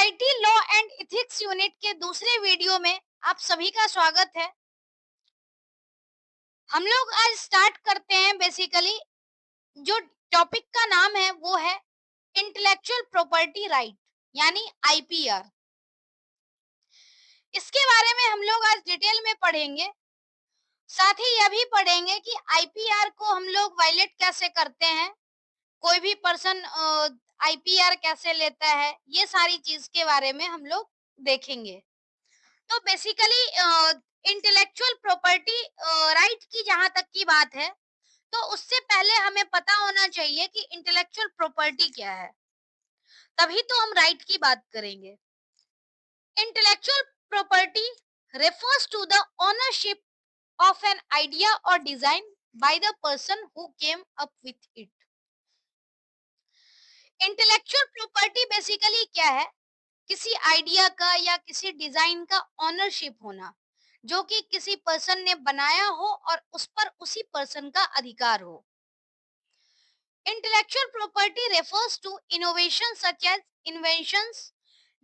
Society law and ethics unit के दूसरे video में आप सभी का स्वागत है। हम लोग आज स्टार्ट करते हैं। बेसिकली जो टॉपिक का नाम है वो है इंटेलेक्चुअल प्रॉपर्टी राइट, यानी आईपीआर। इसके बारे में हम लोग आज डिटेल में पढ़ेंगे। साथ ही यह भी पढ़ेंगे कि आईपीआर को हम लोग वायलेट कैसे करते हैं, कोई भी पर्सन आईपीआर कैसे लेता है, ये सारी चीज के बारे में हम लोग देखेंगे। तो बेसिकली इंटेलेक्चुअल प्रॉपर्टी राइट की जहां तक की बात है, तो उससे पहले हमें पता होना चाहिए कि इंटेलेक्चुअल प्रॉपर्टी क्या है, तभी तो हम राइट की बात करेंगे। Intellectual property refers to the ownership of an idea or design by the person who came up with it. Intellectual property basically क्या है? किसी आइडिया का या किसी डिजाइन का ऑनरशिप होना, जो कि किसी पर्सन ने बनाया हो और उस पर उसी पर्सन का अधिकार हो। Intellectual property refers to innovation such as inventions,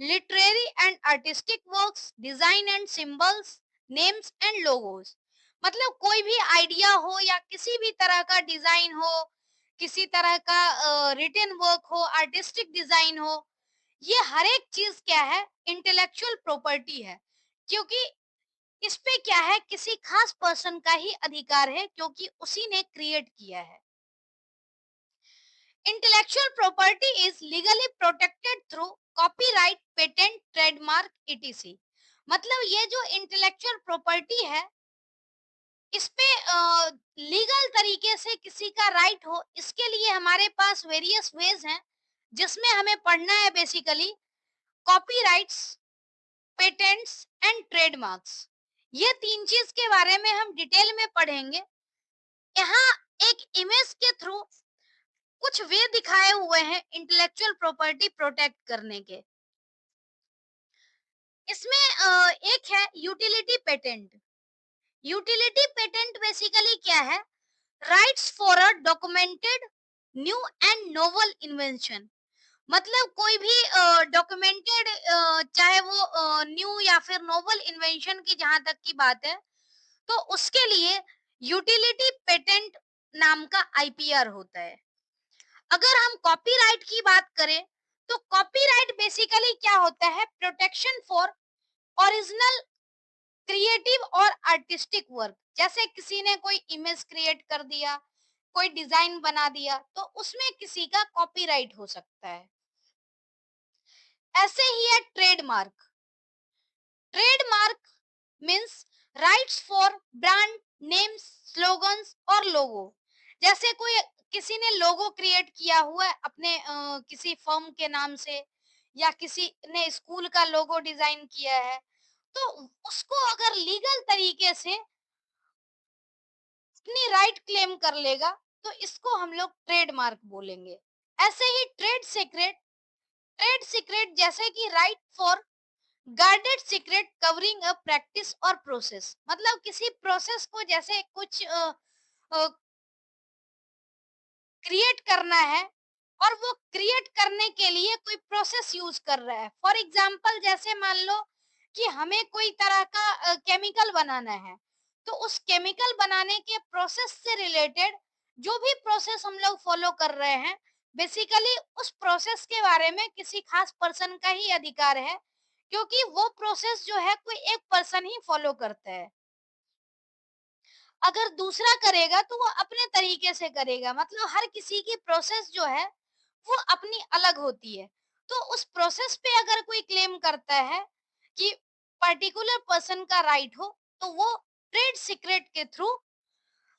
literary and artistic works, design and symbols, names and logos. मतलब कोई भी आइडिया हो या किसी भी तरह का डिजाइन हो, किसी तरह का रिटन वर्क हो, आर्टिस्टिक डिजाइन हो, ये हर एक चीज क्या है? इंटेलेक्चुअल प्रॉपर्टी है। क्योंकि इस पे क्या है? किसी खास पर्सन का ही अधिकार है, क्योंकि उसी ने क्रिएट किया है। Intellectual property is legally protected through copyright, patent, trademark, etc. मतलब ये जो इंटेलेक्चुअल प्रॉपर्टी है, इस पे लीगल तरीके से किसी का राइट हो, इसके लिए हमारे पास वेरियस वेज हैं, जिसमें हमें पढ़ना है basically copyrights, patents and trademarks. ये तीन चीज के बारे में हम डिटेल में पढ़ेंगे। यहाँ एक इमेज के थ्रू कुछ वे दिखाए हुए हैं इंटेलेक्चुअल प्रॉपर्टी प्रोटेक्ट करने के। इसमें एक है utility patent. Utility patent basically क्या है? Rights for a documented new and novel invention. मतलब कोई भी डॉक्यूमेंटेड, चाहे वो न्यू या फिर नोवल इन्वेंशन की जहां तक की बात है, तो उसके लिए यूटिलिटी पेटेंट नाम का आईपीआर होता है। अगर हम कॉपीराइट की बात करें, तो कॉपीराइट बेसिकली क्या होता है? प्रोटेक्शन फॉर ओरिजिनल क्रिएटिव और आर्टिस्टिक वर्क। जैसे किसी ने कोई इमेज क्रिएट कर दिया, कोई डिजाइन बना दिया, तो उसमें किसी का कॉपीराइट हो सकता है। ऐसे ही है trademark. Trademark means rights for brand names, slogans और लोगो। जैसे कोई किसी ने लोगो क्रिएट किया हुआ है अपने किसी फर्म के नाम से, या किसी ने स्कूल का लोगो डिजाइन किया है, तो उसको अगर लीगल तरीके से अपनी राइट क्लेम कर लेगा, तो इसको हम लोग ट्रेडमार्क बोलेंगे। ऐसे ही ट्रेड सीक्रेट। ट्रेड सीक्रेट जैसे कि right for guarded secret covering a practice और प्रोसेस। मतलब किसी प्रोसेस को जैसे कुछ क्रिएट करना है, और वो क्रिएट करने के लिए कोई प्रोसेस यूज कर रहा है। फॉर एग्जांपल जैसे मान लो कि हमें कोई तरह का केमिकल बनाना है, तो उस केमिकल बनाने के प्रोसेस से रिलेटेड जो भी प्रोसेस हम लोग फॉलो कर रहे हैं, बेसिकली उस प्रोसेस के बारे में किसी खास पर्सन का ही अधिकार है, क्योंकि वो प्रोसेस जो है कोई एक पर्सन ही फॉलो करता है। अगर दूसरा करेगा तो वो अपने तरीके से करेगा। मतलब हर किसी की प्रोसेस जो है वो अपनी अलग होती है। तो उस प्रोसेस पे अगर कोई क्लेम करता है कि पर्टिकुलर पर्सन का राइट हो, तो वो ट्रेड सीक्रेट के थ्रू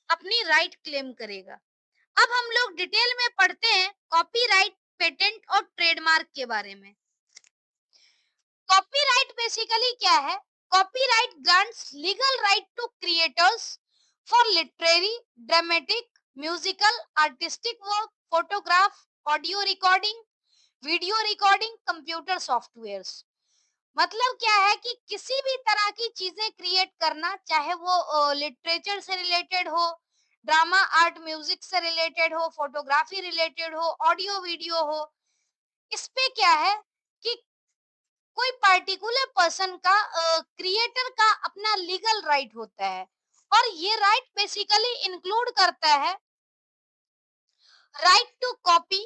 अपनी राइट क्लेम करेगा। अब हम लोग डिटेल में पढ़ते हैं कॉपीराइट, पेटेंट और ट्रेडमार्क के बारे में। कॉपीराइट बेसिकली क्या है? Copyright grants legal right to creators for literary, dramatic, musical, artistic work, photograph, audio recording, video recording, computer softwares. मतलब क्या है कि किसी भी तरह की चीजें क्रिएट करना, चाहे वो लिटरेचर से रिलेटेड हो, ड्रामा, आर्ट, म्यूजिक से रिलेटेड हो, फोटोग्राफी रिलेटेड हो, ऑडियो वीडियो हो, इस पे क्या है कि कोई पर्टिकुलर पर्सन का क्रिएटर का अपना लीगल राइट होता है, और ये राइट बेसिकली इंक्लूड करता है राइट टू कॉपी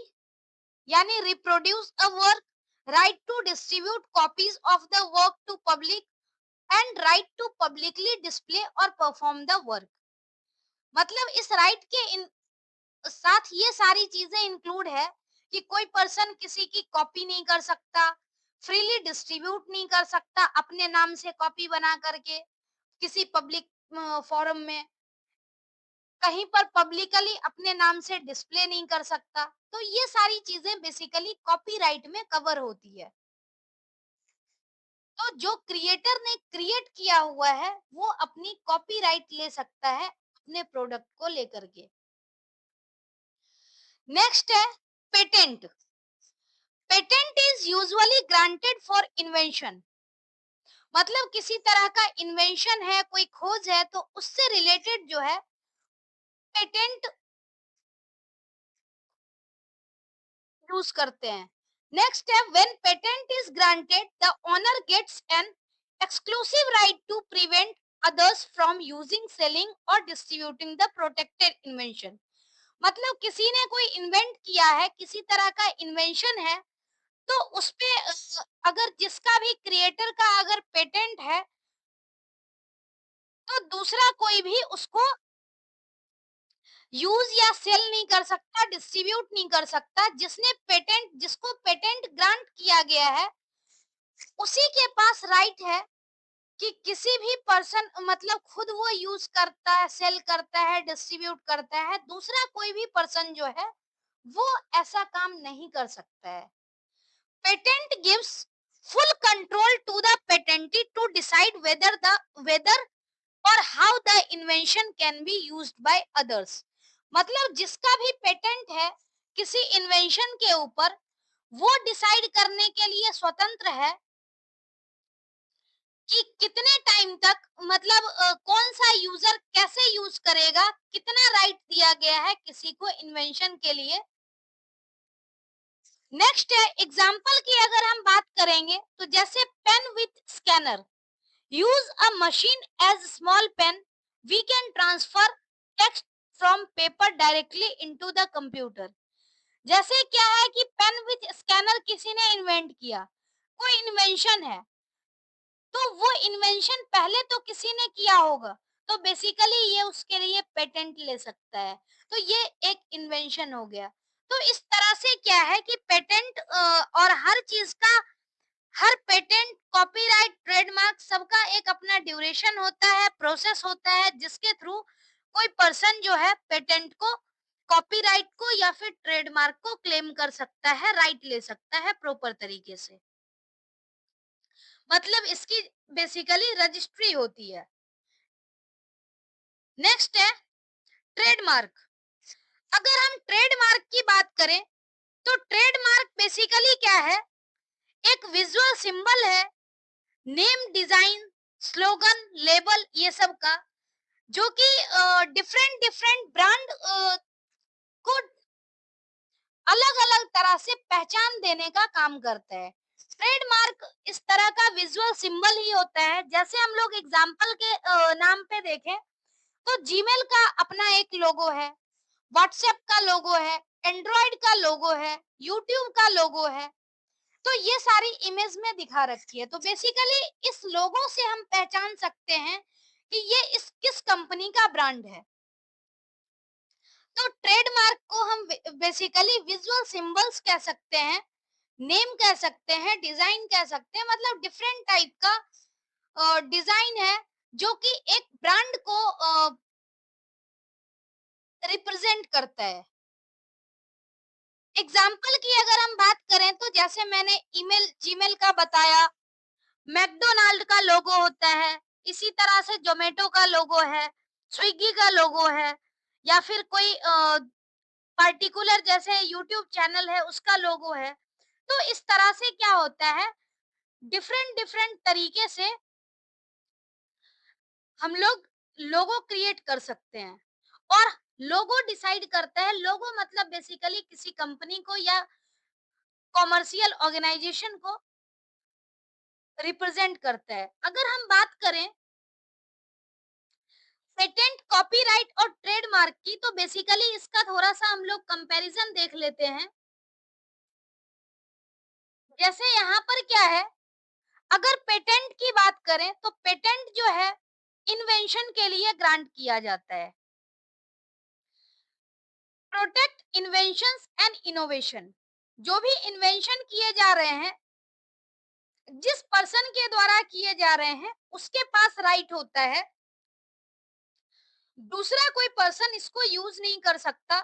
यानी reproduce a work, right to distribute copies of the work to public, and right to publicly display और परफॉर्म द वर्क। मतलब इस राइट के साथ ये सारी चीजें इंक्लूड है कि कोई पर्सन किसी की कॉपी नहीं कर सकता, फ्रीली डिस्ट्रीब्यूट नहीं कर सकता अपने नाम से कॉपी बना करके किसी पब्लिक फोरम में, कहीं पर पब्लिकली अपने नाम से डिस्प्ले नहीं कर सकता। तो ये सारी चीजें बेसिकली कॉपीराइट में कवर होती है। तो जो क्रिएटर ने क्रिएट किया हुआ है वो अपनी कॉपीराइट ले सकता है अपने प्रोडक्ट को लेकर के। नेक्स्ट है patent. Patent is usually granted for invention. मतलब किसी तरह का इन्वेंशन है, कोई खोज है, तो उससे रिलेटेड जो है पेटेंट यूज करते हैं। नेक्स्ट है when patent is granted the owner gets an exclusive right to prevent others from using, selling or distributing the protected invention। मतलब किसी ने कोई इन्वेंट किया है, किसी तरह का इन्वेंशन है, तो उसपे अगर जिसका भी क्रिएटर का अगर पेटेंट है, तो दूसरा कोई भी उसको यूज या सेल नहीं कर सकता, डिस्ट्रीब्यूट नहीं कर सकता। जिसको पेटेंट ग्रांट किया गया है उसी के पास राइट है कि किसी भी पर्सन मतलब खुद वो यूज करता है, सेल करता है, डिस्ट्रीब्यूट करता है, दूसरा कोई भी पर्सन जो है वो ऐसा काम नहीं कर सकता है। Patent gives full control to the patentee to decide whether और how the invention can be used by others. मतलब जिसका भी पेटेंट है किसी इन्वेंशन के ऊपर, वो डिसाइड करने के लिए स्वतंत्र है कि कितने टाइम तक मतलब कौन सा यूजर कैसे यूज करेगा, कितना राइट दिया गया है किसी को इन्वेंशन के लिए। नेक्स्ट है एग्जाम्पल की अगर हम बात करेंगे तो जैसे pen with scanner. Use a machine as small pen, we can transfer text from paper directly into the computer. जैसे क्या है कि पेन विथ स्कैनर किसी ने इन्वेंट किया, कोई इन्वेंशन है, तो वो इन्वेंशन पहले तो किसी ने किया होगा, तो बेसिकली ये उसके लिए पेटेंट ले सकता है। तो ये एक इन्वेंशन हो गया। तो इस तरह से क्या है कि पेटेंट और हर चीज का, हर पेटेंट, कॉपीराइट, ट्रेडमार्क सबका एक अपना ड्यूरेशन होता है, प्रोसेस होता है, जिसके थ्रू कोई पर्सन जो है पेटेंट को, कॉपीराइट को या फिर ट्रेडमार्क को क्लेम कर सकता है, राइट ले सकता है प्रॉपर तरीके से। मतलब इसकी बेसिकली रजिस्ट्री होती है। नेक्स्ट है ट्रेडमार्क। अगर हम ट्रेडमार्क की बात करें तो ट्रेडमार्क बेसिकली क्या है, एक विजुअल सिंबल है, नेम, डिजाइन, स्लोगन, लेबल, ये सब का, जो कि डिफरेंट डिफरेंट ब्रांड को अलग अलग तरह से पहचान देने का काम करता है। ट्रेडमार्क इस तरह का विजुअल सिंबल ही होता है। जैसे हम लोग एग्जाम्पल के नाम पे देखें तो जीमेल का अपना एक लोगो है, व्हाट्सएप का लोगो है, एंड्रॉइड का लोगो है, यूट्यूब का लोगो है। तो ये सारी इमेज में दिखा रखी है। तो बेसिकली इस लोगो से हम पहचान सकते हैं कि ये इस किस कंपनी का ब्रांड है। तो ट्रेडमार्क को हम बेसिकली विजुअल सिंबल्स कह सकते हैं, नेम कह सकते हैं, डिजाइन कह सकते हैं। मतलब डिफरेंट टाइप का डिजाइन है जो कि एक ब्रांड को रिप्रेजेंट करता है। एग्जाम्पल की अगर हम बात करें तो जैसे मैंने ईमेल जीमेल का बताया, मैकडोनाल्ड का लोगो होता है, इसी तरह से जोमेटो का लोगो है, स्विगी का लोगो है, या फिर कोई पर्टिकुलर जैसे यूट्यूब चैनल है उसका लोगो है। तो इस तरह से क्या होता है, डिफरेंट डिफरेंट तरीके से हम लोग लोगो क्रिएट कर सकते हैं। और लोगो डिसाइड करता है, लोगो मतलब बेसिकली किसी कंपनी को या कॉमर्शियल ऑर्गेनाइजेशन को रिप्रेजेंट करता है। अगर हम बात करें पेटेंट, कॉपीराइट और ट्रेडमार्क की, तो बेसिकली इसका थोड़ा सा हम लोग कंपैरिजन देख लेते हैं। जैसे यहाँ पर क्या है, अगर पेटेंट की बात करें तो पेटेंट जो है इन्वेंशन के लिए ग्रांट किया जाता है। प्रोटेक्ट इन्वेंशंस एंड इनोवेशन, जो भी इन्वेंशन किए जा रहे हैं, जिस पर्सन के द्वारा किए जा रहे हैं, उसके पास राइट होता है, दूसरा कोई पर्सन इसको यूज नहीं कर सकता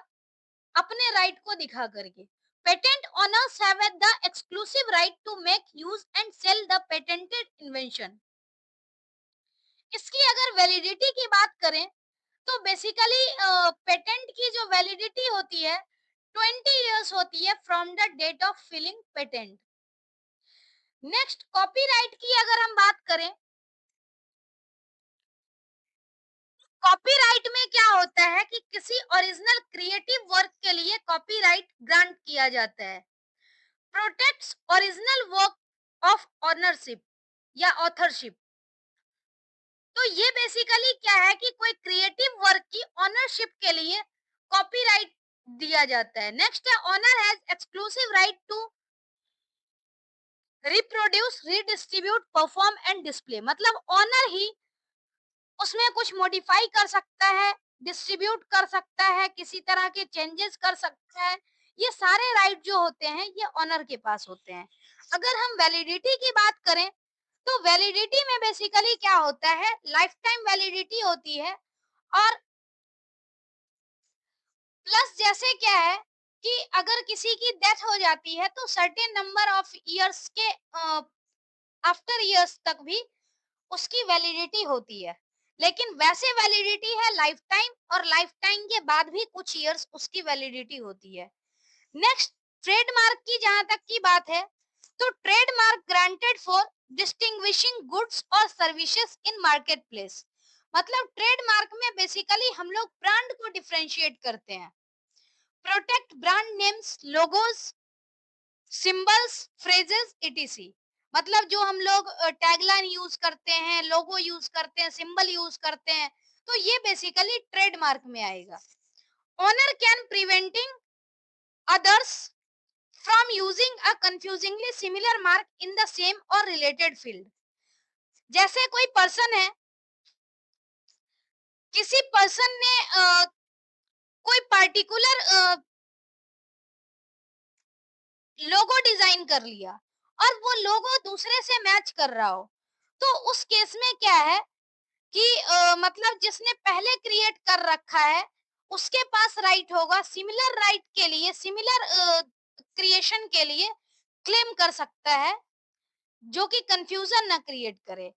अपने राइट को दिखा करके। Patent owners have the exclusive right to make use and sell the patented invention. इसकी अगर वैलिडिटी की बात करें तो बेसिकली पेटेंट की जो वैलिडिटी होती है 20 इयर्स होती है from the date of filing patent. Next, copyright की अगर हम बात करें, कॉपीराइट में क्या होता है कि किसी ओरिजिनल क्रिएटिव वर्क के लिए कॉपीराइट ग्रांट किया जाता है। Protects original work of ownership या ऑथरशिप। तो ये बेसिकली क्या है कि कोई क्रिएटिव वर्क की ऑनरशिप के लिए कॉपीराइट दिया जाता है। नेक्स्ट है, owner has exclusive right to reproduce, redistribute, perform and display. मतलब ऑनर ही उसमें कुछ मॉडिफाई कर सकता है, डिस्ट्रीब्यूट कर सकता है, किसी तरह के चेंजेस कर सकता है। ये सारे राइट जो होते हैं ये ऑनर के पास होते हैं। अगर हम वैलिडिटी की बात करें तो वैलिडिटी में बेसिकली क्या होता है, लाइफ टाइम वैलिडिटी होती है। और प्लस जैसे क्या है कि अगर किसी की डेथ हो जाती है तो सर्टेन नंबर ऑफ इयर्स के आफ्टर इयर्स तक भी उसकी वैलिडिटी होती है। लेकिन वैसे वैलिडिटी है लाइफ टाइम, और लाइफ टाइम के बाद भी कुछ इयर्स उसकी वैलिडिटी होती है। नेक्स्ट, ट्रेडमार्क की जहां तक की बात है तो trademark granted for distinguishing goods और सर्विसेज इन मार्केट प्लेस। मतलब ट्रेडमार्क में बेसिकली हम लोग ब्रांड को डिफरेंशिएट करते हैं। Protect brand names, logos, symbols, phrases, etc.. मतलब जो हम लोग टैगलाइन यूज करते हैं, लोगो यूज करते हैं, सिंबल यूज करते हैं, तो ये बेसिकली ट्रेडमार्क में आएगा। Owner can preventing others from using a confusingly similar mark in the same or related field। जैसे कोई पर्सन है, किसी पर्सन ने कोई पर्टिकुलर लोगो डिजाइन कर लिया और वो लोगो दूसरे से मैच कर रहा हो, तो उस केस में क्या है कि मतलब जिसने पहले क्रिएट कर रखा है उसके पास राइट होगा सिमिलर राइट के लिए, सिमिलर क्रिएशन के लिए क्लेम कर सकता है, जो कि कंफ्यूजन ना क्रिएट करे।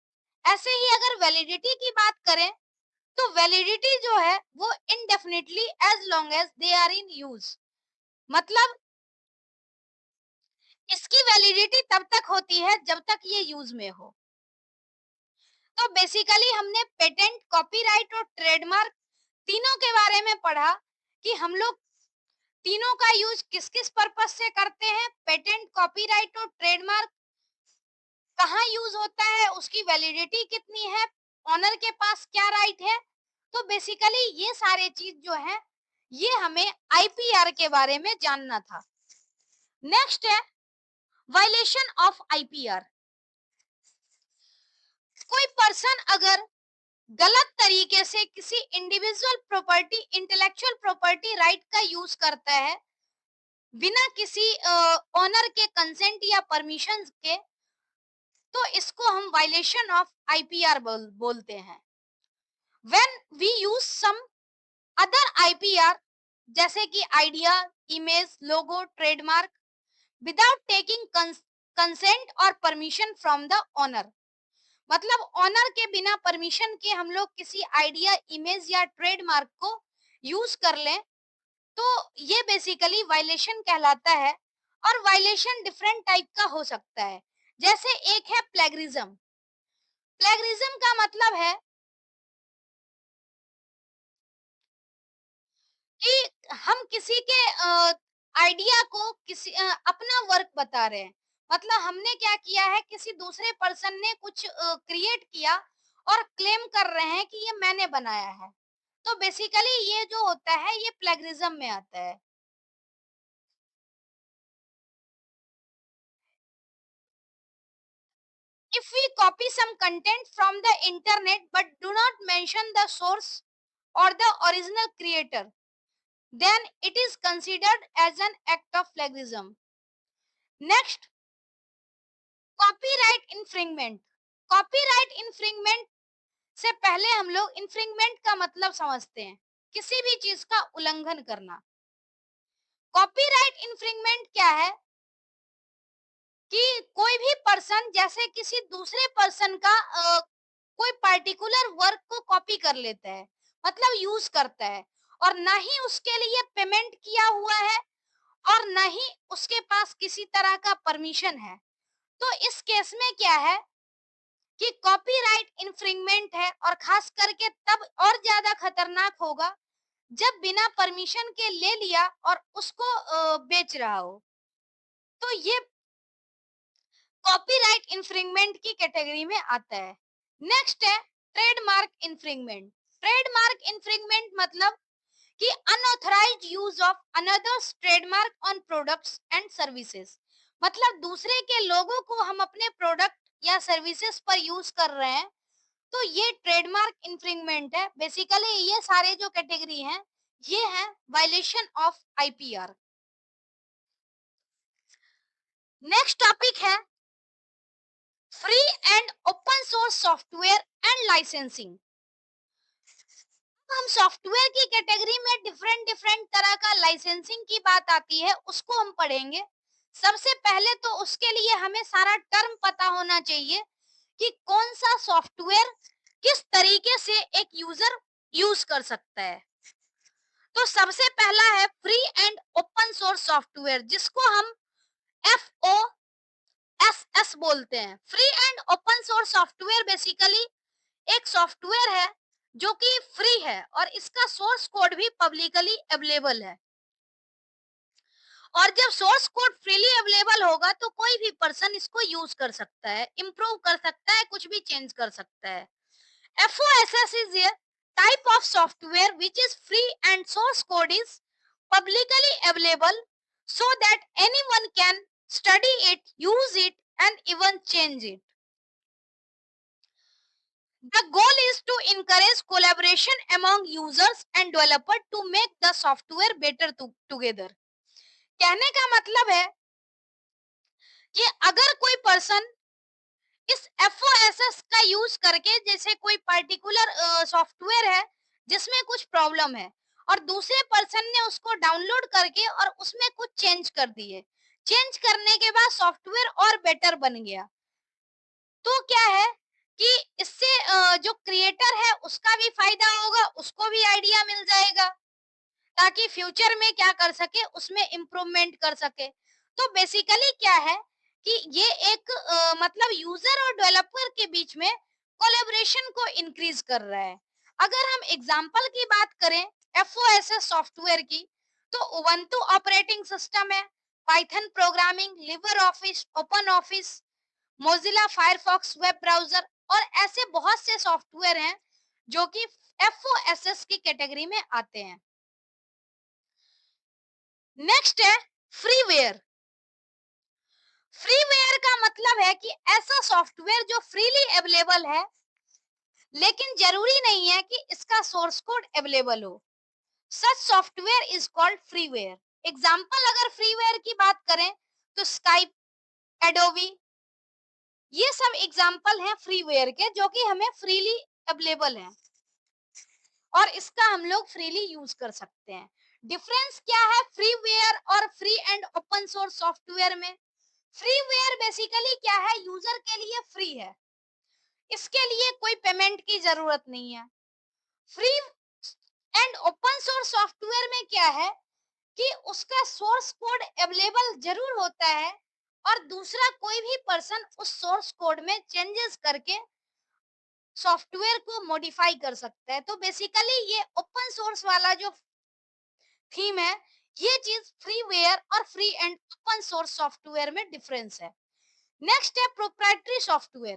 ऐसे ही अगर वैलिडिटी की बात करें तो वैलिडिटी जो है वो indefinitely as long as they are in use. मतलब इसकी वैलिडिटी तब तक होती है जब तक ये यूज में हो। तो बेसिकली हमने पेटेंट, कॉपीराइट और ट्रेडमार्क तीनों के बारे में पढ़ा कि हम लोग तीनों का यूज किस किस पर्पस से करते हैं, पेटेंट, कॉपीराइट और ट्रेडमार्क कहाँ यूज होता है, उसकी वैलिडिटी कितनी है, ऑनर के पास क्या राइट है। तो बेसिकली ये सारे चीज जो है ये हमें आईपीआर के बारे में जानना था। नेक्स्ट है वायलेशन ऑफ आईपीआर। कोई पर्सन अगर गलत तरीके से किसी individual property, intellectual property right का यूज करता है बिना किसी ऑनर के कंसेंट या परमिशन के, तो इसको हम वायलेशन ऑफ आईपीआर बोलते हैं। When we use some other IPR जैसे कि idea, image, logo, trademark without taking consent और परमिशन फ्रॉम द ऑनर। मतलब ऑनर के बिना परमिशन के हम लोग किसी आइडिया, इमेज या ट्रेडमार्क को यूज कर लें तो ये बेसिकली वायलेशन कहलाता है। और वायलेशन डिफरेंट टाइप का हो सकता है। जैसे एक है प्लेगरिज्म। प्लेगरिज्म का मतलब है कि हम किसी के आइडिया को किसी अपना वर्क बता रहे हैं, मतलब हमने क्या किया है, किसी दूसरे पर्सन ने कुछ क्रिएट किया और क्लेम कर रहे हैं कि ये मैंने बनाया है। तो बेसिकली ये जो होता है ये प्लेगरिज्म में आता है। If we copy some content from the internet but do not mention the source or the original creator, then it is considered as an act of plagiarism. Next, copyright infringement. Copyright infringement से पहले हम लोग infringement का मतलब समझते हैं, किसी भी चीज का उल्लंघन करना। कॉपीराइट infringement क्या है कि कोई भी पर्सन जैसे किसी दूसरे पर्सन का कोई पर्टिकुलर वर्क को कॉपी कर लेता है, मतलब यूज करता है, और ना ही उसके लिए पेमेंट किया हुआ है और ना ही उसके पास किसी तरह का परमिशन है। तो इस केस में क्या है कि कॉपीराइट इन्फ्रिंगमेंट है, और खास करके तब और ज्यादा खतरनाक होगा जब बिना परमिशन के ले लिया और उसको बेच रहा हो। तो ये कॉपीराइट इन्फ्रिंगमेंट की कैटेगरी में आता है। नेक्स्ट है ट्रेडमार्क इन्फ्रिंगमेंट। ट्रेडमार्क इन्फ्रिंगमेंट मतलब कि unauthorized use of another's trademark on products and services. मतलब दूसरे के लोगों को हम अपने प्रोडक्ट या सर्विसेज पर यूज कर रहे हैं, तो ये ट्रेडमार्क इन्फ्रिंगमेंट है। बेसिकली ये सारे जो कैटेगरी हैं ये है violation of IPR. Next topic है free and open source software and licensing. हम सॉफ्टवेयर की कैटेगरी में डिफरेंट डिफरेंट तरह का लाइसेंसिंग की बात आती है, उसको हम पढ़ेंगे। सबसे पहले तो उसके लिए हमें सारा टर्म पता होना चाहिए कि कौन सा सॉफ्टवेयर किस तरीके से एक यूजर यूज कर सकता है। तो सबसे पहला है free and open source software, जिसको हम FOSS बोलते हैं। Free and open source software basically एक सॉफ्टवेयर है जो कि फ्री है और इसका सोर्स कोड भी पब्लिकली अवेलेबल है। और जब सोर्स कोड फ्रीली अवेलेबल होगा तो कोई भी पर्सन इसको यूज कर सकता है, इम्प्रूव कर सकता है, कुछ भी चेंज कर सकता है। FOSS is a type of software which is free and source code is publicly available so that anyone can study it, use it and even change it. The goal is to encourage collaboration among users and developers to make the software better together. कहने का मतलब है कि अगर कोई person इस FOSS का use करके, जैसे कोई पर्टिकुलर सॉफ्टवेयर है जिसमें कुछ प्रॉब्लम है और दूसरे पर्सन ने उसको डाउनलोड करके और उसमें कुछ चेंज कर दिए, चेंज करने के बाद सॉफ्टवेयर और बेटर बन गया, तो क्या है कि इससे जो क्रिएटर है उसका भी फायदा होगा, उसको भी आइडिया मिल जाएगा ताकि फ्यूचर में क्या कर सके, उसमें इम्प्रूवमेंट कर सके। तो बेसिकली क्या है कि ये एक मतलब यूजर और डेवलपर के बीच में कोलैबोरेशन को इंक्रीज कर रहा है। अगर हम एग्जांपल की बात करें FOSS सॉफ्टवेयर की, तो उबंटू ऑपरेटिंग सिस्टम है, Python programming, Libre office, open office, Mozilla Firefox web browser और ऐसे बहुत से सॉफ्टवेयर हैं जो कि FOSS की कैटेगरी में आते हैं। नेक्स्ट है फ्रीवेयर। फ्रीवेयर का मतलब है कि ऐसा सॉफ्टवेयर जो फ्रीली अवेलेबल है, लेकिन जरूरी नहीं है कि इसका सोर्स कोड अवेलेबल हो। Such software is called freeware. Example अगर फ्रीवेयर की बात करें तो स्काइप, एडोबी, ये सब एग्जाम्पल हैं फ्रीवेयर के जो कि हमें फ्रीली अवेलेबल है और इसका हम लोग फ्रीली यूज कर सकते हैं। डिफरेंस क्या है फ्रीवेयर और free and open source software में? फ्रीवेयर बेसिकली क्या है, यूजर के लिए फ्री है, इसके लिए कोई पेमेंट की जरूरत नहीं है। Free and open source software में क्या है कि उसका सोर्स कोड अवेलेबल जरूर होता है और दूसरा कोई भी पर्सन उस सोर्स कोड में चेंजेस करके सॉफ्टवेयर को मॉडिफाई कर सकता है। तो बेसिकली ये ओपन सोर्स वाला जो थीम है, ये चीज फ्रीवेयर और free and open source software में डिफरेंस है। नेक्स्ट है प्रोप्राइटरी सॉफ्टवेयर।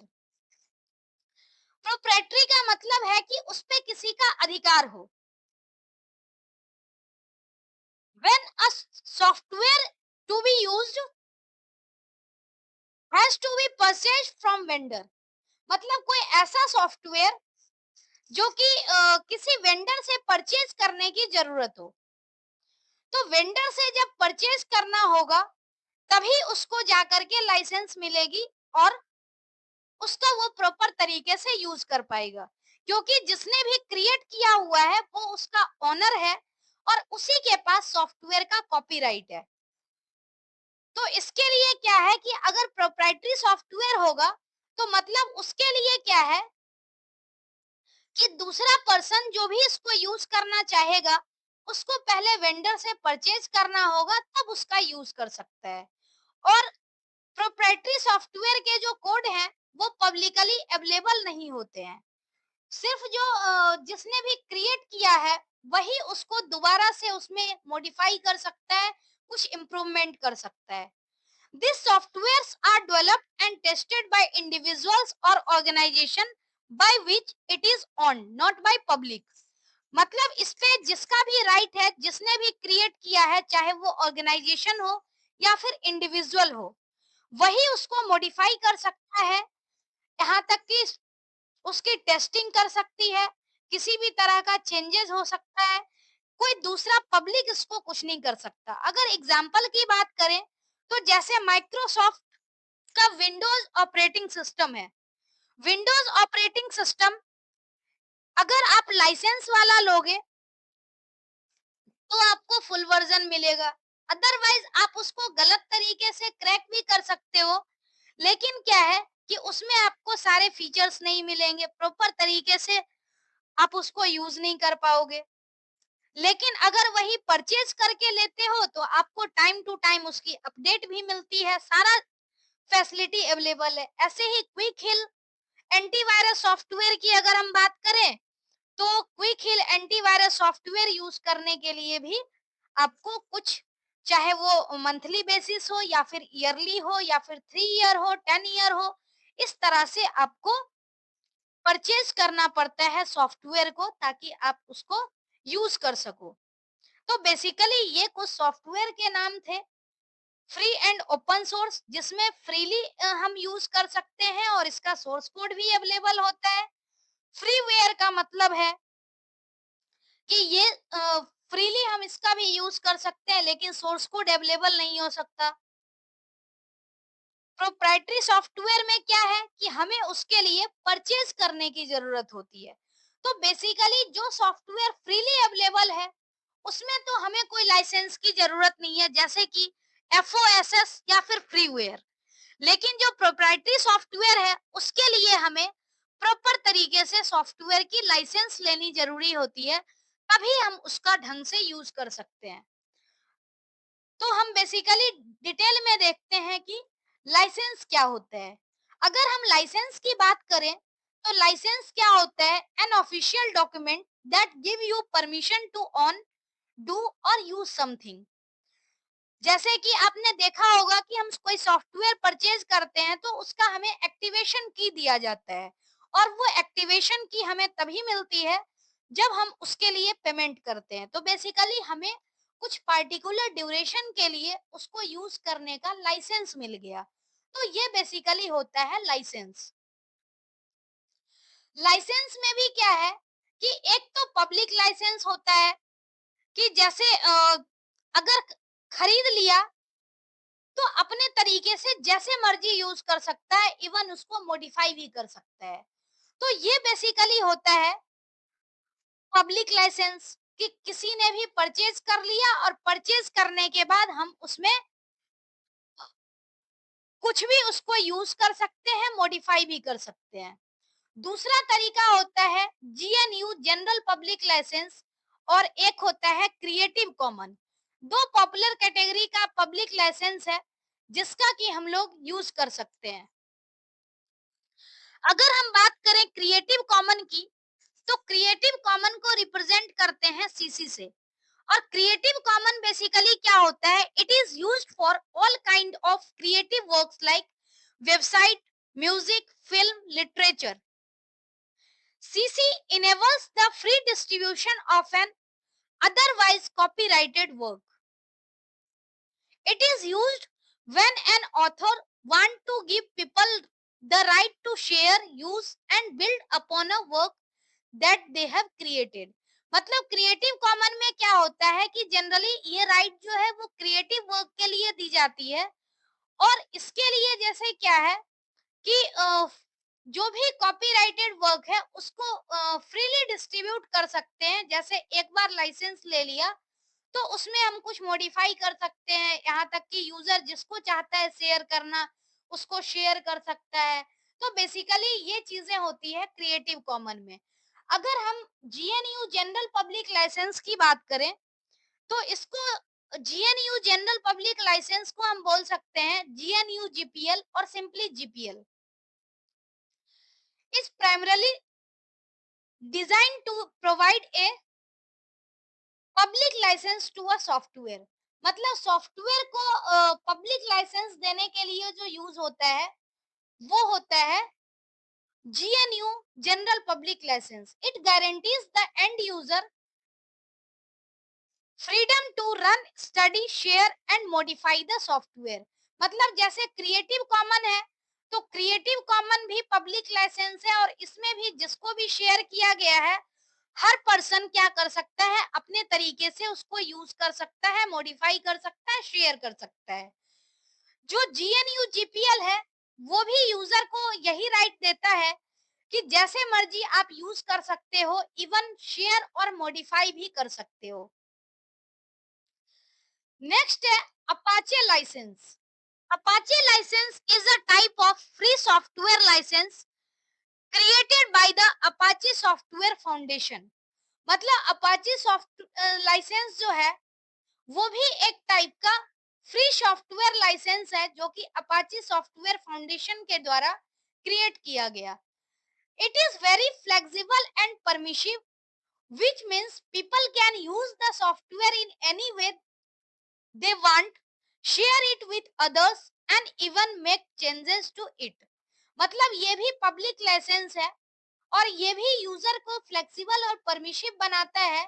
प्रोप्राइटरी का मतलब है कि उस पे किसी का अधिकार हो। When a software to be used has to be purchase from vendor, मतलब कोई ऐसा सॉफ्टवेयर जो कि किसी वेंडर से परचेज करने की जरूरत हो। तो वेंडर से जब परचेज करना होगा तभी उसको जाकर के लाइसेंस मिलेगी और उसका वो प्रॉपर तरीके से यूज कर पाएगा, क्योंकि जिसने भी क्रिएट किया हुआ है वो उसका ओनर है और उसी के पास सॉफ्टवेयर का कॉपीराइट है। तो इसके लिए क्या है कि अगर प्रोप्राइटरी सॉफ्टवेयर होगा तो मतलब उसके लिए क्या है कि दूसरा पर्सन जो भी इसको यूज करना चाहेगा उसको पहले वेंडर से परचेज करना होगा, तब उसका यूज कर सकता है। और प्रोप्राइटरी सॉफ्टवेयर के जो कोड हैं वो पब्लिकली अवेलेबल नहीं होते हैं। सिर्फ जो जिसने भी क्रिएट किया है वही उसको दोबारा से उसमें मॉडिफाई कर सकता है, कुछ इम्प्रूवमेंट कर सकता है। These softwares are developed and tested by individuals or organization by which it is owned, not by public. मतलब इस पे जिसका भी राइट है, जिसने भी क्रिएट किया है, चाहे वो ऑर्गेनाइजेशन हो या फिर इंडिविजुअल हो, वही उसको मॉडिफाई कर सकता है। यहाँ तक कि उसकी टेस्टिंग कर सकती है, किसी भी तरह का चेंजेस हो सकता है, कोई दूसरा पब्लिक इसको कुछ नहीं कर सकता। अगर एग्जाम्पल की बात करें तो जैसे माइक्रोसॉफ्ट का विंडोज ऑपरेटिंग सिस्टम है। विंडोज ऑपरेटिंग सिस्टम अगर आप लाइसेंस वाला लोगे तो आपको फुल वर्जन मिलेगा, अदरवाइज आप उसको गलत तरीके से क्रैक भी कर सकते हो, लेकिन क्या है कि उसमें आपको सारे फीचर्स नहीं मिलेंगे, प्रॉपर तरीके से आप उसको यूज नहीं कर पाओगे। लेकिन अगर वही परचेज करके लेते हो तो आपको टाइम टू टाइम उसकी अपडेट भी मिलती है, सारा फैसिलिटी अवेलेबल है। ऐसे ही क्विक हिल एंटीवायरस सॉफ्टवेयर की अगर हम बात करें तो क्विक हिल एंटीवायरस सॉफ्टवेयर यूज करने के लिए भी आपको कुछ, चाहे वो मंथली बेसिस हो या फिर ईयरली हो या फिर 3 ईयर हो 10 ईयर हो, इस तरह से आपको परचेज करना पड़ता है सॉफ्टवेयर को ताकि आप उसको यूज कर सको। तो बेसिकली ये कुछ सॉफ्टवेयर के नाम थे, फ्री एंड ओपन सोर्स, जिसमें फ्रीली हम यूज कर सकते हैं और इसका सोर्स कोड भी अवेलेबल होता है। फ्रीवेयर का मतलब है कि ये फ्रीली हम इसका भी यूज कर सकते हैं लेकिन सोर्स कोड अवेलेबल नहीं हो सकता। प्रोप्राइटरी सॉफ्टवेयर में क्या है कि हमें उसके लिए परचेज करने की जरूरत होती है। तो बेसिकली जो सॉफ्टवेयर फ्रीली अवेलेबल है उसमें तो हमें कोई लाइसेंस की जरूरत नहीं है, जैसे कि एफओएसएस या फिर फ्रीवेयर। लेकिन जो प्रोप्राइटरी सॉफ्टवेयर है उसके लिए हमें प्रॉपर तरीके से सॉफ्टवेयर की लाइसेंस लेनी जरूरी होती है, तभी हम उसका ढंग से यूज कर सकते हैं। तो हम बेसिकली डिटेल में देखते हैं कि लाइसेंस क्या होता है। अगर हम लाइसेंस की बात करें तो लाइसेंस क्या होता है? An official document that give you permission to own do और यूज समथिंग। जैसे कि आपने देखा होगा कि हम कोई सॉफ्टवेयर परचेज करते हैं तो उसका हमें एक्टिवेशन की दिया जाता है, और वो एक्टिवेशन की हमें तभी मिलती है जब हम उसके लिए पेमेंट करते हैं। तो बेसिकली हमें कुछ पार्टिकुलर ड्यूरेशन के लिए उसको यूज करने का लाइसेंस मिल गया। तो ये बेसिकली होता है लाइसेंस। लाइसेंस में भी क्या है कि एक तो पब्लिक लाइसेंस होता है कि जैसे अगर खरीद लिया तो अपने तरीके से जैसे मर्जी यूज कर सकता है, इवन उसको मॉडिफाई भी कर सकता है। तो ये बेसिकली होता है पब्लिक लाइसेंस, कि किसी ने भी परचेज कर लिया और परचेज करने के बाद हम उसमें कुछ भी उसको यूज कर सकते हैं, मॉडिफाई भी कर सकते हैं। दूसरा तरीका होता है जीएनयू जनरल पब्लिक लाइसेंस, और एक होता है क्रिएटिव कॉमन। दो पॉपुलर कैटेगरी का पब्लिक लाइसेंस है जिसका कि हम लोग यूज कर सकते हैं। अगर हम बात करें क्रिएटिव कॉमन की तो क्रिएटिव कॉमन को रिप्रेजेंट करते हैं सीसी से। और क्रिएटिव कॉमन बेसिकली क्या होता है? It is used for all kind of creative works like website, music, film, literature. CC enables the free distribution of an otherwise copyrighted work. It is used when an author wants to give people the right to share, use and build upon a work that they have created. मतलब creative common में क्या होता है कि generally ये right जो है वो क्रिएटिव वर्क के लिए दी जाती है, और इसके लिए जैसे क्या है कि जो भी कॉपीराइटेड वर्क है उसको फ्रीली डिस्ट्रीब्यूट कर सकते हैं। जैसे एक बार लाइसेंस ले लिया तो उसमें हम कुछ मॉडिफाई कर सकते हैं, यहाँ तक कि यूजर जिसको चाहता है शेयर करना उसको शेयर कर सकता है। तो बेसिकली ये चीजें होती है क्रिएटिव कॉमन में। अगर हम जीएनयू जनरल पब्लिक लाइसेंस की बात करें तो इसको जीएनयू जनरल पब्लिक लाइसेंस को हम बोल सकते हैं जीएनयू जीपीएल और simply GPL. is primarily designed to provide a public license to a software। मतलब सॉफ्टवेयर को पब्लिक लाइसेंस देने के लिए जो यूज होता है वो होता है GNU general public license. It guarantees the end user freedom to run, study, share and modify the software. मतलब जैसे क्रिएटिव कॉमन है तो क्रिएटिव कॉमन भी पब्लिक लाइसेंस है, और इसमें भी जिसको भी शेयर किया गया है हर पर्सन क्या कर सकता है, अपने तरीके से उसको यूज कर सकता है, मॉडिफाई कर सकता है, शेयर कर सकता है। जो जीएनयू जीपीएल है वो भी यूजर को यही राइट देता है कि जैसे मर्जी आप यूज कर सकते हो, इवन शेयर और मॉडिफाई भी कर सकते हो। नेक्स्ट है Apache license. Apache license is a type of free software license created by the Apache software foundation. मतलब अपाचे सॉफ्ट लाइसेंस जो है वो भी एक टाइप का फ्री सॉफ्टवेयर लाइसेंस है जो कि अपाचे सॉफ्टवेयर फाउंडेशन के द्वारा क्रिएट किया गया। It is very flexible and permissive, which means people can use the software in any way they want, share it with others and even make changes to it। मतलब ये भी public license है और ये भी user को flexible और परमिशिव बनाता है,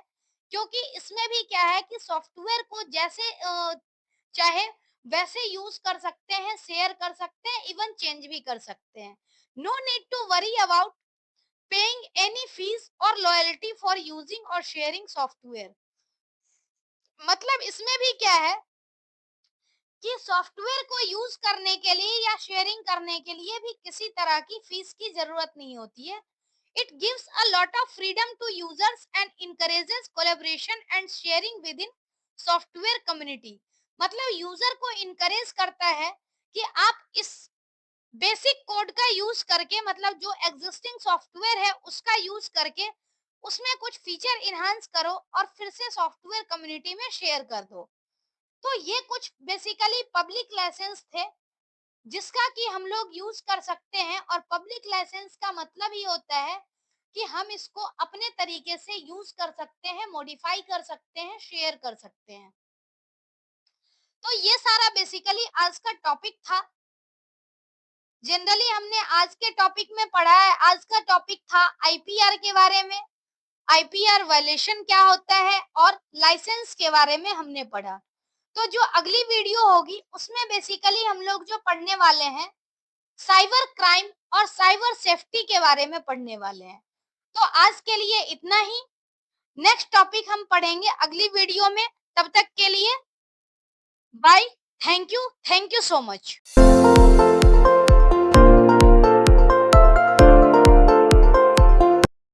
क्योंकि इसमें भी क्या है कि सॉफ्टवेयर को जैसे चाहे वैसे यूज कर सकते हैं, शेयर कर सकते हैं, इवन चेंज भी कर सकते हैं। No need to worry about paying any fees और लॉयल्टी फॉर यूजिंग और शेयरिंग सॉफ्टवेयर। मतलब इसमें भी क्या है कि सॉफ्टवेयर को यूज करने के लिए या शेयरिंग करने के लिए भी किसी तरह की फीस की जरूरत नहीं होती है। It gives a lot of freedom to users and encourages collaboration and sharing within software community. मतलब यूजर को इनकरेज करता है कि आप इस बेसिक कोड का यूज करके, मतलब जो एग्जिस्टिंग सॉफ्टवेयर है उसका यूज करके उसमें कुछ फीचर इनहांस करो और फिर से सॉफ्टवेयर कम्युनिटी में शेयर कर दो। तो ये कुछ बेसिकली पब्लिक लाइसेंस थे जिसका कि हम लोग यूज कर सकते हैं, और पब्लिक लाइसेंस का मतलब ही होता है कि हम इसको अपने तरीके से यूज कर सकते हैं, मॉडिफाई कर सकते हैं, शेयर कर सकते हैं। तो ये सारा बेसिकली आज का टॉपिक था। जनरली हमने आज के टॉपिक में पढ़ा है, आज का टॉपिक था आईपीआर के बारे में, आईपीआर वायलेशन क्या होता है, और लाइसेंस के बारे में हमने पढ़ा। तो जो अगली वीडियो होगी उसमें बेसिकली हम लोग जो पढ़ने वाले हैं साइबर क्राइम और साइबर सेफ्टी के बारे में पढ़ने वाले हैं। तो आज के लिए इतना ही। नेक्स्ट टॉपिक हम पढ़ेंगे अगली वीडियो में। तब तक के लिए bye. Thank you so much.